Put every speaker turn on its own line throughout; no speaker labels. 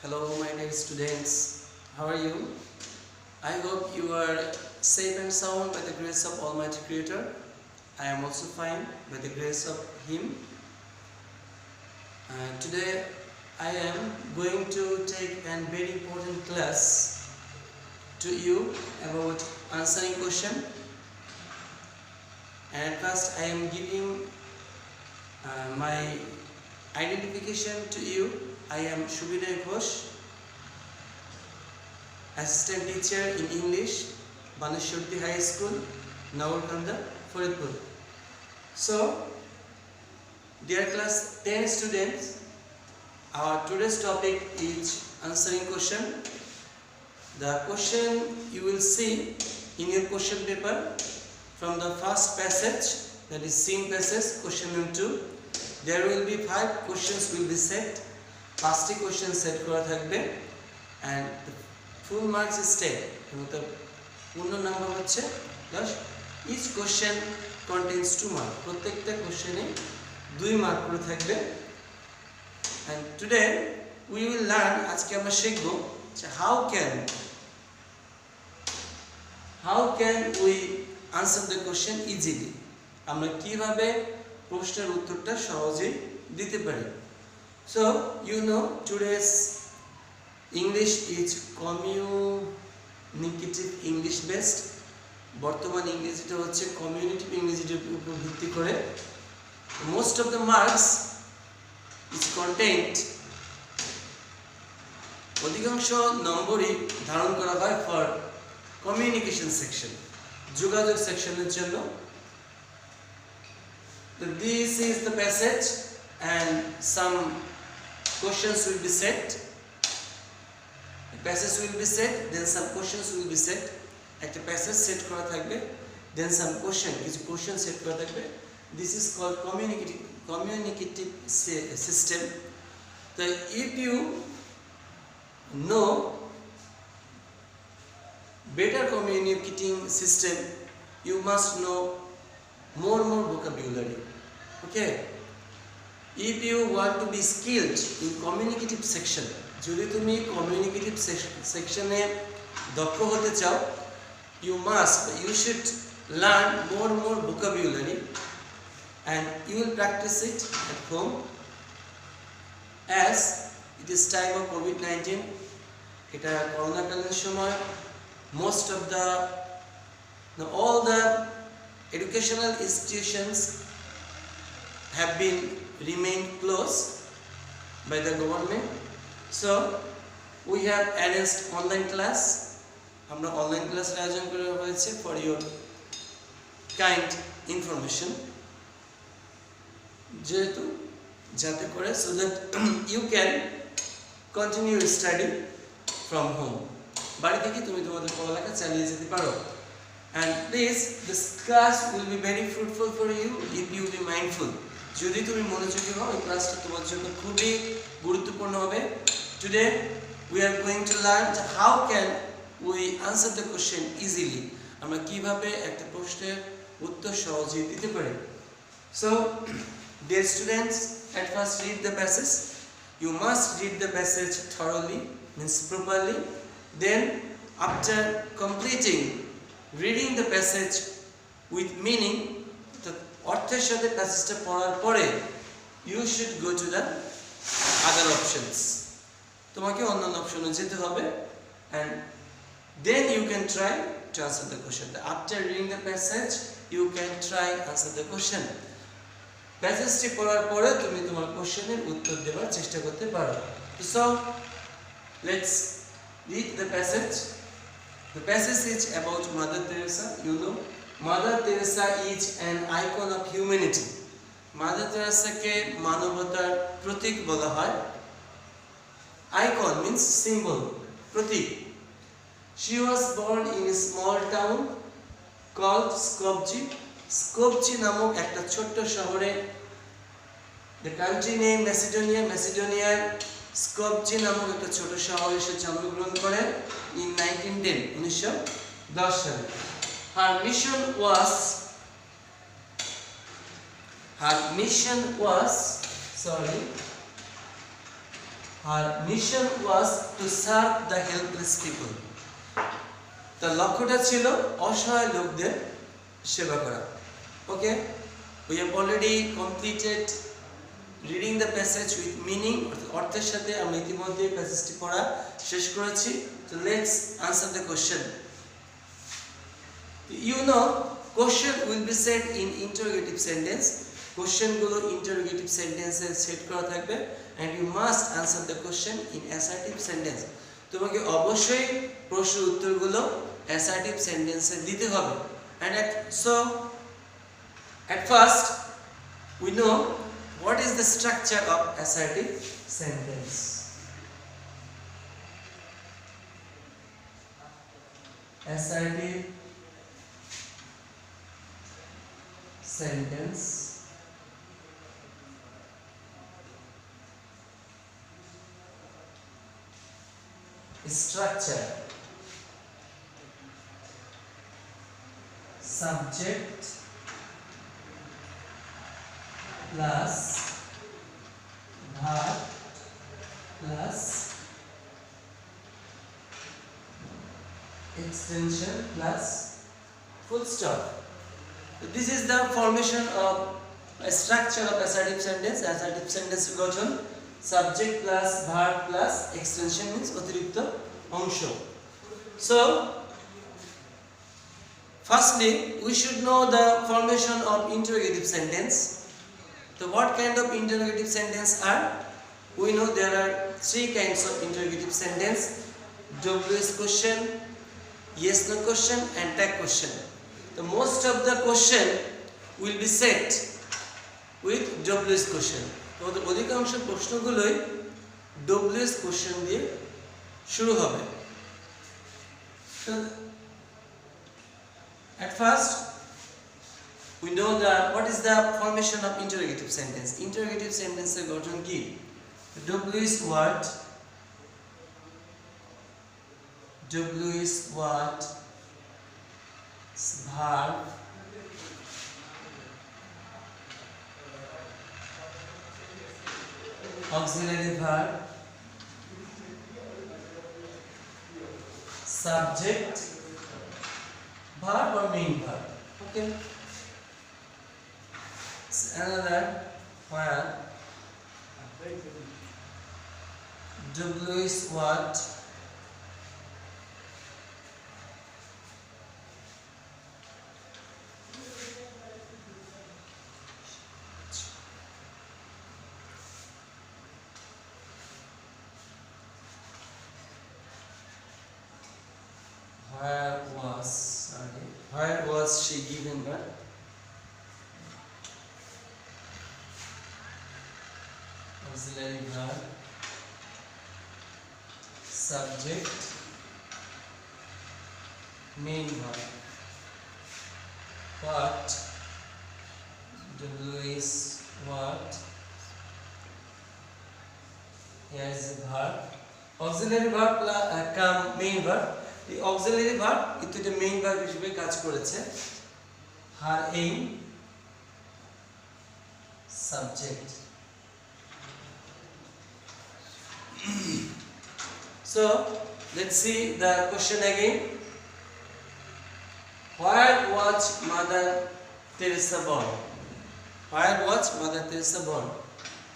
Hello, my dear students. How are you? I hope you are safe and sound by the grace of Almighty Creator. I am also fine by the grace of Him. Today, I am going to take a very important class to you about answering question. And first, I am giving my identification to you. I am Shubinoy Ghosh, Assistant Teacher in English, Baneshwarti High School, Nawarkanda, Faridpur. So, dear class 10 students, our today's topic is answering question. The question you will see in your question paper from the first passage, that is seen passage, question number 2. There will be 5 questions will be set. 5টি question set করা থাকবে and the full marks is 10 এবং তার পূর্ণ number হচ্ছে 10 each question contains 2 mark প্রত্যেকটা কোশ্চেনে 2 mark করে থাকবে and today we will learn আজকে আমরা শিখব যে how can we answer the question easily আমরা কিভাবে প্রশ্নের উত্তরটা সহজেই দিতে পারি So, you know today's English is communicative English based. বর্তমান ইংরেজিটা হচ্ছে কমিউনিটিভ ইংরেজির উপর ভিত্তি করে most of the marks is contained অধিকাংশ নম্বরই ধারণ করা হয় for communication section যোগাযোগ সেকশনের জন্য So this is the passage and some questions will be set. The passage will be set, then some questions will be set. একটা passage set করা থাকবে, then some question set করা থাকবে. This is called communicative system. So if you know better communicating system, you must know more vocabulary. Okay. If you want to be skilled in communicative section, যদি তুমি communicative section-এ দক্ষ হতে চাও, you should learn more vocabulary and you will practice it at home. As it is time of COVID-19, এটা করোনাকালীন সময়, most of all the educational institutions have been remained closed by the government. So we have arranged online class. আমরা online class আয়োজন করা হয়েছে for your kind information. যাতে করে so that you can continue study from home. বাড়ি থেকে তুমি তোমাদের পড়ালেখা চালিয়ে যেতে পারো. And this class will be very fruitful for you if you be mindful. যদি তুমি মনোযোগী হও এই ক্লাসটা তোমার জন্য খুবই গুরুত্বপূর্ণ হবে Today we are going to learn how can we answer the question easily আমরা কিভাবে একটা প্রশ্নের উত্তর সহজেই দিতে পারি So dear students at first read the passage you must read the passage thoroughly means properly then after completing reading the passage with meaning অর্থের সাথে প্যাসেজটা পড়ার পরে you should go to the other options তোমাকে অন্যান্য অপশনে যেতে হবে and then you can try to answer the question after reading the passage you can try answer the question প্যাসেজটি পড়ার পরে তুমি তোমার কোশ্চেনের উত্তর দেওয়ার চেষ্টা করতে পারো so let's read the passage is about Mother Teresa you know Mother Teresa is an icon of humanity. Mother Teresa কে মানবতার প্রতীক বলা হয়. Icon means symbol, Pratik. She was born in a small town called Skopje. Skopje নামক একটা ছোট্ট শহরে. The country name Macedonia. Macedoniaর Skopje নামক একটা ছোট শহরে সে জন্মগ্রহণ করেন in 1910 সালে. Her mission was her mission was to serve the helpless people. তার লক্ষ্যটা ছিল অসহায় লোকদের সেবা করা। ওকে, we have already completed reading the passage with meaning, অর্থের সাথে আমরা ইতিমধ্যে প্যাসেজটি পড়া শেষ করেছি। So let's answer the question. You know, question will be said in interrogative sentence. Question গুলো interrogative sentence এ সেট করা থাকবে and you must answer the question in assertive sentence. তোমাকে অবশ্যই প্রশ্নের উত্তরগুলো assertive sentence এ দিতে হবে। And at first we know what is the structure of assertive sentence. Assertive sentence structure: subject plus verb plus extension plus full stop. So this is the formation of a structure of assertive sentence. Assertive sentence গঠন subject plus verb plus extension means অতিরিক্ত অংশ. So firstly we should know the formation of interrogative sentence. So what kind of interrogative sentence are? We know there are three kinds of interrogative sentence: WS question, yes no question and tag question. The most of the question will be set with WS question. তো অধিকাংশ প্রশ্নগুলোই WS question দিয়ে শুরু হবে। So at first we know what is the formation of interrogative sentence. Interrogative sentence এর গঠন কি? WS word, verb, auxiliary verb, subject, verb or main verb. Okay. Another where WS what, where was she given birth? Auxiliary verb, subject, main verb. What, WS what, here is the verb, auxiliary verb come main verb. The auxiliary verb এটা main verb হিসেবে কাজ করেছে। her aim, subject. So let's see the question again. Where was Mother Teresa born? Where was Mother Teresa born?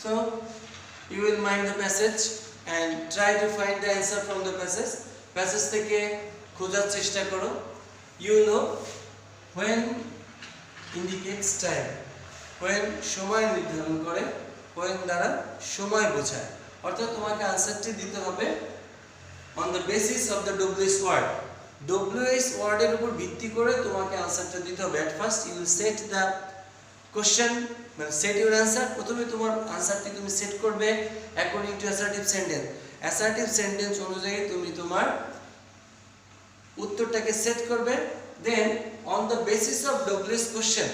So you will mind the passage and try to find the answer from the passage. Passage থেকে খোঁজার চেষ্টা করো। You know when indicates time, when সময় নির্ধারণ করে, when দ্বারা সময় বোঝায়। অর্থাৎ তোমাকে আনসারটি দিতে হবে on the basis of the WS word. WS ওয়ার্ডের উপর ভিত্তি করে তোমাকে আনসারটা দিতে হবে। At first you will set the question, মানে set your answer. প্রথমে তোমার আনসারটি তুমি সেট করবে according to assertive sentence. assertive sentence অনুযায়ী তুমি তোমার উত্তরটাকে সেট করবে। Then on the basis of WS question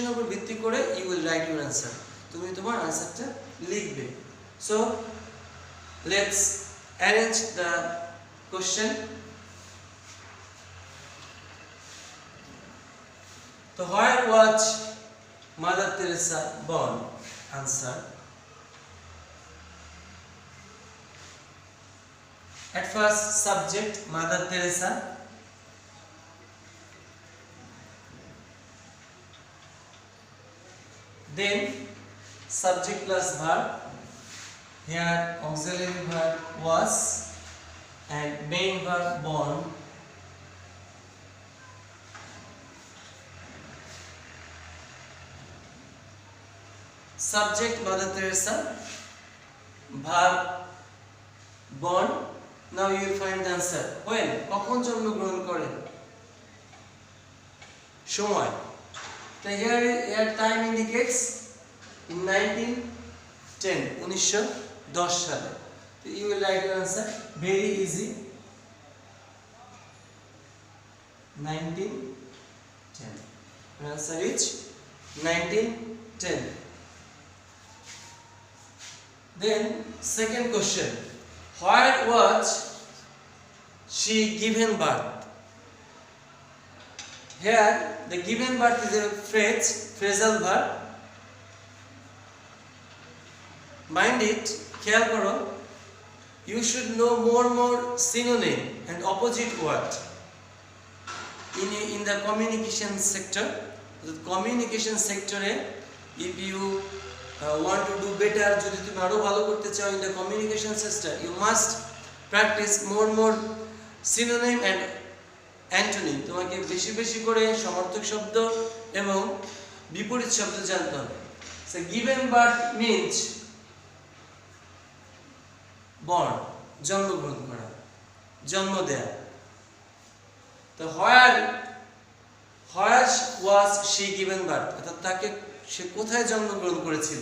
এর উপর ভিত্তি করে you will write your answer. তুমি তোমার আনসারটা লিখবে। So let's arrange the question. So where was Mother Teresa born? Answer: At first subject Mother Teresa, then subject plus verb, here auxiliary verb was and main verb born. Subject Mother Teresa, verb born. Now you will find the answer. When? কখন জন্মগ্রহণ করেন? সময়. So here time indicates in 1910, 1910 সালে. So you will write your answer. Very easy. 1910. Your answer is 1910. Then second question, where was she given birth? Here the given birth is a phrase, phrasal verb. Mind it, খেয়াল করো, you should know more synonym and opposite word in the communication sector. The communication sector if you want to do better, যদি তুমি আরো ভালো করতে চাও in the communication sector, you must practice more synonym and antonym. তোমাকে বেশি করে সমার্থক শব্দ এবং বিপরীত শব্দ জানতে হবে. So given birth means born, জন্মগ্রহণ করা, জন্ম দেয়া. তো where was she given birth? অর্থাৎ তাকে সে কোথায় জন্মগ্রহণ করেছিল?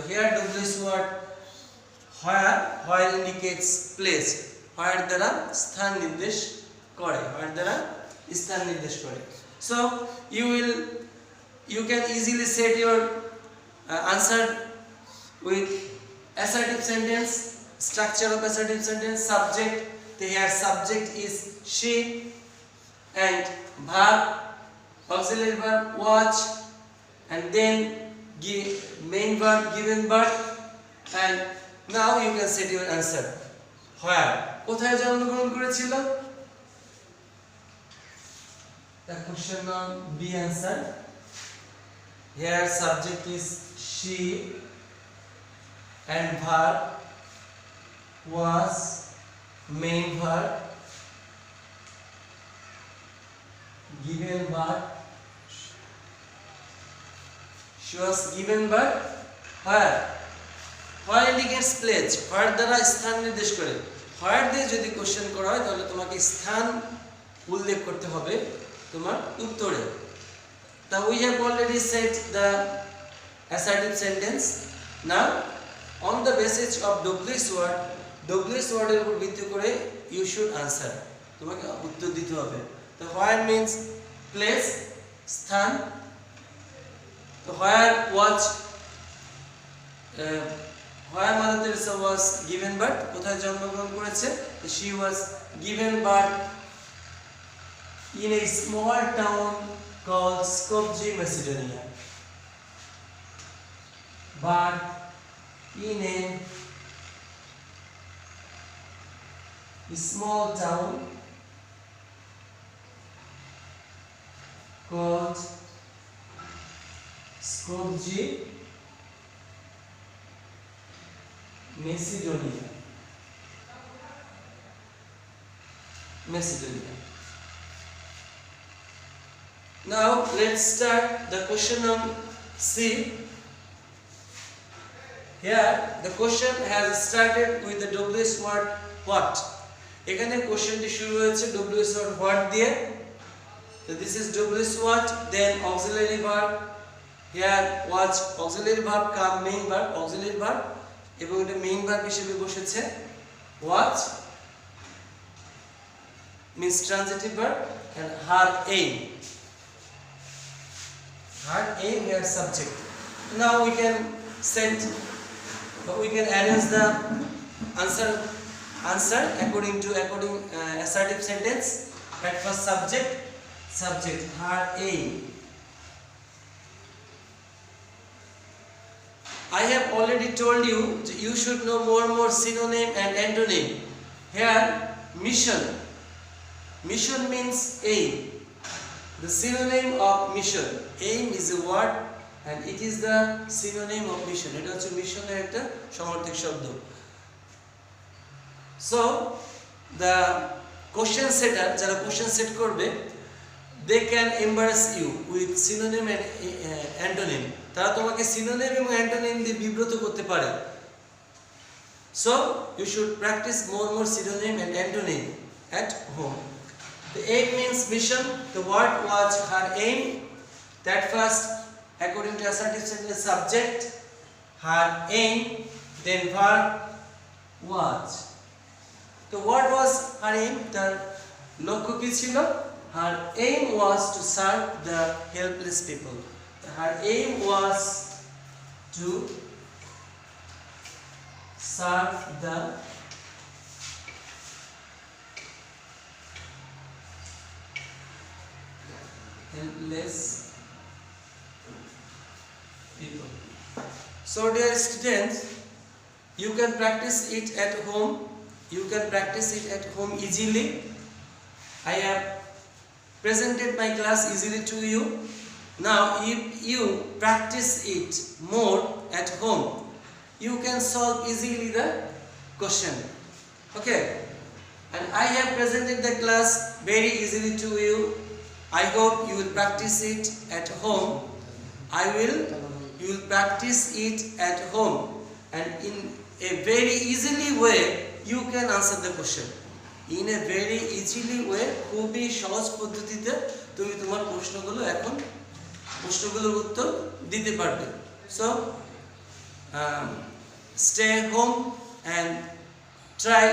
Here WH word where indicates place. Where দ্বারা স্থান নির্দেশ করে. So you can easily set your answer with assertive sentence, structure of assertive sentence, subject. Here subject is she and verb, auxiliary verb watch, and then main verb given birth, and now you can set your answer. Where? কোথায় জন্মগ্রহণ করেছিল? The question on B answer. Here subject is she and verb was, main verb, given birth. She was given birth where? Where indicates place. Where দ্বারা স্থান নির্দেশ করে. Where দিয়ে যদি question করা হয় তাহলে তোমাকে স্থান উল্লেখ করতে হবে তোমার উত্তরে. Now we have already set the assertive sentence. Now on the basis of WH word এর উপর ভিত্তি করে you should answer. তোমাকে উত্তর দিতে হবে. তো where means place, স্থান. তো where Mother Teresa was given birth, কোথায় জন্মগ্রহণ করেছে? She was given birth in a small town called Skopje, Macedonia. But in a small town called Skopje, Macedonia. Now let's start the question on C. Here the question has started with the WH word what. এখানে কোশ্চেনটি শুরু হয়েছে WH word what দিয়ে. So this is WH what, then auxiliary verb. Here was auxiliary verb come main verb, auxiliary verb, এবং এটা main verb হিসেবে বসেছে. Watch means transitive verb and her aim. Here subject. Now we can arrange the answer according assertive sentence. At first subject her aim. I have already told you you should know more synonym and antonym. Here mission means aim. The synonym of mission, aim is a word and it is the synonym of mission. এটা হচ্ছে মিশনের একটা সমার্থক শব্দ. So the question setter যারা question set করবে, they can embarrass you with synonym and antonym. তারা তোমাকে synonym এবং antonym দিয়ে বিব্রত করতে পারে. So you should practice more synonym and antonym at home. The aim means mission. The word was her aim. That first, according to assertive sentence, subject, her aim, then verb was. The word was her aim. তার লক্ষ্য কি ছিল? Her aim was to serve the helpless people. Her aim was to serve the helpless people. So dear students, you can practice it at home. You can practice it at home easily. I have presented my class easily to you. Now if you practice it more at home, you can solve easily the question. Okay? And I have presented the class very easily to you. I hope you will practice it at home. You will practice it at home, and in a very easily way you can answer the question. In a very easily way, খুবই সহজ পদ্ধতিতে তুমি তোমার প্রশ্নগুলোর উত্তর দিতে পারবে. So stay home and try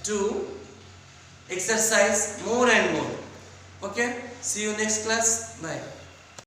to exercise more and more. Okay, see you next class. Bye.